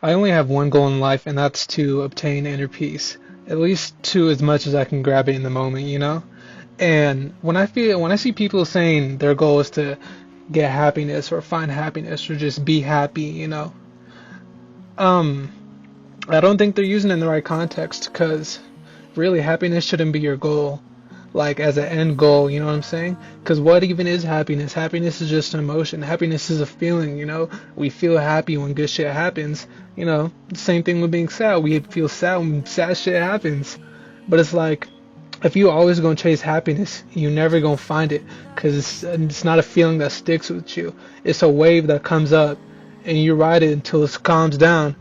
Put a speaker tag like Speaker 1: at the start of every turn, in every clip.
Speaker 1: I only have one goal in life, and that's to obtain inner peace. At least to as much as I can grab it in the moment, you know? And when I see people saying their goal is to get happiness or find happiness or just be happy, um, I don't think they're using it in the right context because really happiness shouldn't be your goal, like as an end goal, you know what I'm saying? Because what even is happiness? Happiness is just an emotion. Happiness is a feeling, We feel happy when good shit happens, Same thing with being sad. We feel sad when sad shit happens. But it's like, if you always gonna chase happiness, you never gonna find it because it's not a feeling that sticks with you. It's a wave that comes up and you ride it until it calms down.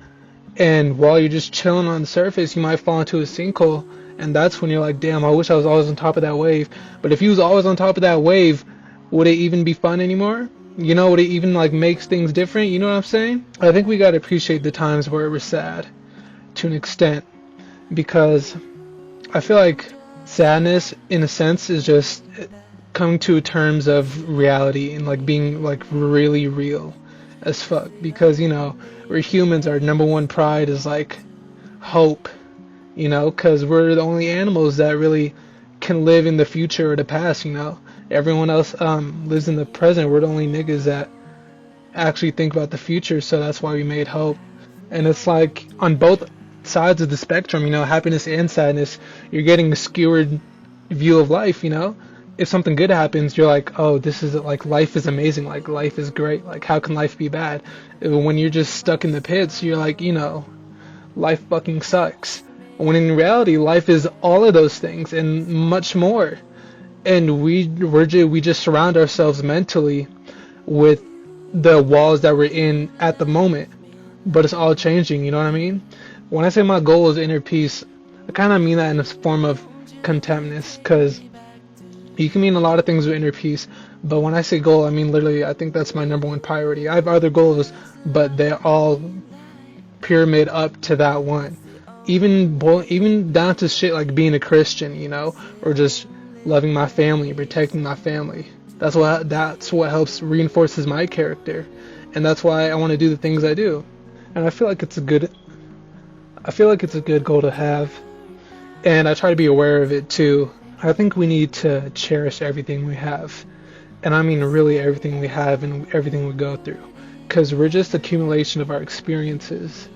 Speaker 1: And while you're just chilling on the surface, you might fall into a sinkhole, and that's when you're like, damn, I wish I was always on top of that wave. But if you was always on top of that wave, would it even be fun anymore? Would it even like makes things different? You know what I'm saying? I think we gotta appreciate the times where we're sad to an extent because I feel like sadness, in a sense, is just coming to terms of reality and like being like really real as fuck. Because we're humans. Our number one pride is like hope. Because we're the only animals that really can live in the future or the past. Everyone else lives in the present. We're the only niggas that actually think about the future. So that's why we made hope. And it's like on both sides of the spectrum, happiness and sadness, you're getting a skewered view of life, If something good happens, you're like, oh, this is like life is amazing, like life is great, like how can life be bad? When you're just stuck in the pits, you're like, life fucking sucks. When in reality, life is all of those things and much more. And we just surround ourselves mentally with the walls that we're in at the moment, but it's all changing, you know what I mean? When I say my goal is inner peace, I kind of mean that in a form of contentness, because you can mean a lot of things with inner peace, but when I say goal, I mean literally, I think that's my number one priority. I have other goals, but they're all pyramid up to that one. Even down to shit like being a Christian, or just loving my family, protecting my family. That's what helps reinforces my character, and that's why I want to do the things I do. And I feel like it's a good goal to have, and I try to be aware of it too. I think we need to cherish everything we have, and I mean really everything we have and everything we go through, because we're just accumulation of our experiences.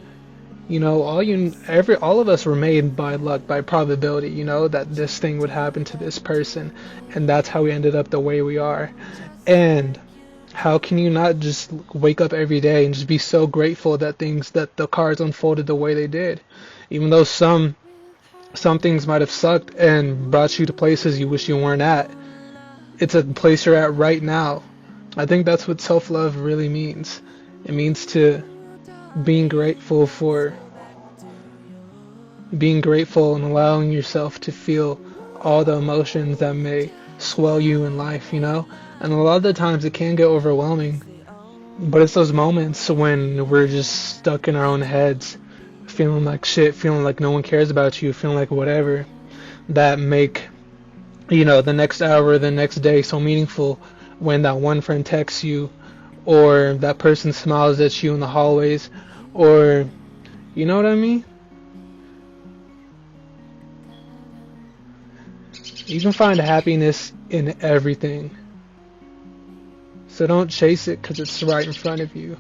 Speaker 1: All of us were made by luck, by probability, that this thing would happen to this person, and that's how we ended up the way we are. And how can you not just wake up every day and just be so grateful that the cards unfolded the way they did, even though some things might have sucked and brought you to places you wish you weren't at. It's a place you're at right now. I think that's what self-love really means. It means to being grateful for being grateful and allowing yourself to feel all the emotions that may swell you in life, And a lot of the times it can get overwhelming, but it's those moments when we're just stuck in our own heads, feeling like shit, feeling like no one cares about you, feeling like whatever, that make, the next hour, the next day so meaningful when that one friend texts you, or that person smiles at you in the hallways, or, you know what I mean? You can find happiness in everything. So don't chase it because it's right in front of you.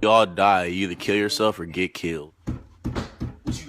Speaker 2: You all die. You either kill yourself or get killed.